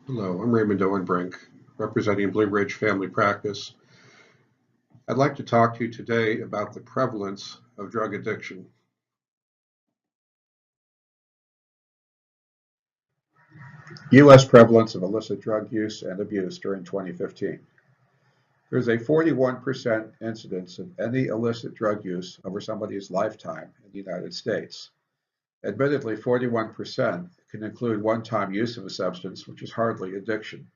Hello, I'm Raymond Owenbrink, representing Blue Ridge Family Practice. I'd like to talk to you today about the prevalence of drug addiction. U.S. prevalence of illicit drug use and abuse during 2015. There's a 41% incidence of any illicit drug use over somebody's lifetime in the United States. Admittedly, 41% can include one-time use of a substance, which is hardly addiction.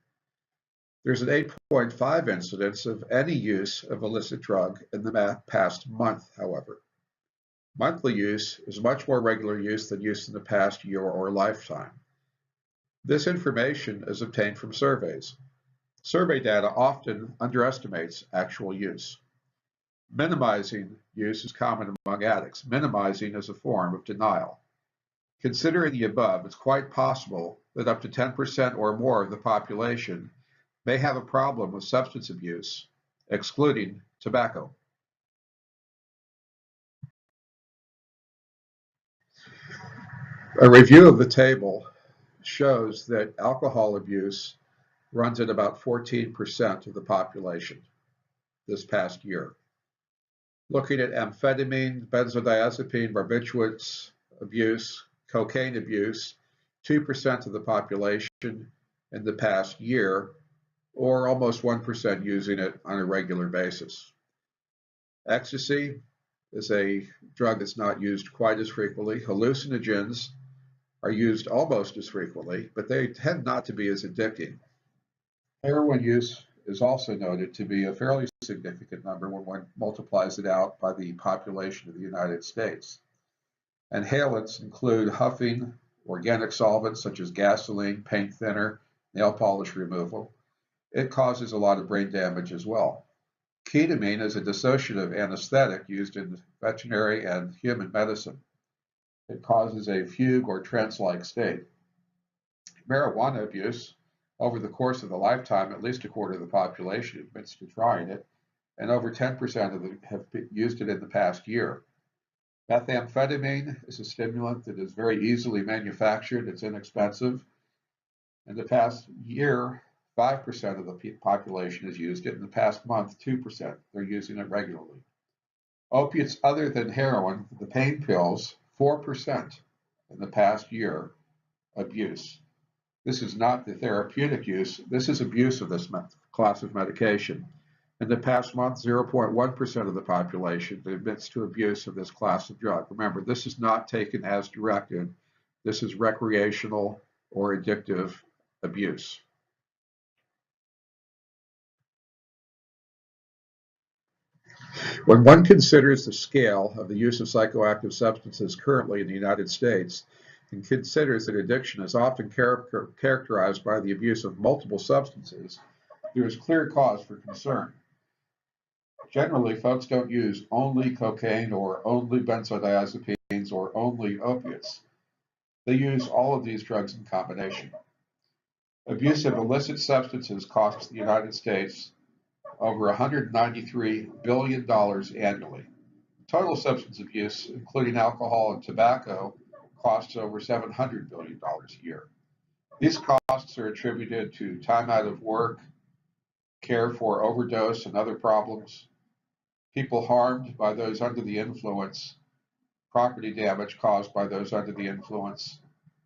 There's an 8.5 incidence of any use of illicit drug in the past month, however. Monthly use is much more regular use than use in the past year or lifetime. This information is obtained from surveys. Survey data often underestimates actual use. Minimizing use is common among addicts. Minimizing is a form of denial. Considering the above, it's quite possible that up to 10% or more of the population may have a problem with substance abuse, excluding tobacco. A review of the table shows that alcohol abuse runs at about 14% of the population this past year. Looking at amphetamine, benzodiazepine, barbiturates abuse, cocaine abuse, 2% of the population in the past year, or almost 1% using it on a regular basis. Ecstasy is a drug that's not used quite as frequently. Hallucinogens are used almost as frequently, but they tend not to be as addicting. Heroin use is also noted to be a fairly significant number when one multiplies it out by the population of the United States. Inhalants include huffing, organic solvents such as gasoline, paint thinner, nail polish removal. It causes a lot of brain damage as well. Ketamine is a dissociative anesthetic used in veterinary and human medicine. It causes a fugue or trance-like state. Marijuana abuse, over the course of a lifetime, at least a quarter of the population admits to trying it, and over 10% of them have used it in the past year. Methamphetamine is a stimulant that is very easily manufactured. It's inexpensive. In the past year, 5% of the population has used it. In the past month, 2%. They're using it regularly. Opiates other than heroin, the pain pills, 4% in the past year abuse. This is not the therapeutic use. This is abuse of this class of medication. In the past month, 0.1% of the population admits to abuse of this class of drug. Remember, this is not taken as directed. This is recreational or addictive abuse. When one considers the scale of the use of psychoactive substances currently in the United States and considers that addiction is often characterized by the abuse of multiple substances, there is clear cause for concern. Generally, folks don't use only cocaine or only benzodiazepines or only opiates. They use all of these drugs in combination. Abuse of illicit substances costs the United States over $193 billion annually. Total substance abuse, including alcohol and tobacco, costs over $700 billion a year. These costs are attributed to time out of work, care for overdose and other problems, people harmed by those under the influence, property damage caused by those under the influence,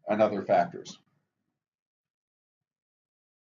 and other factors.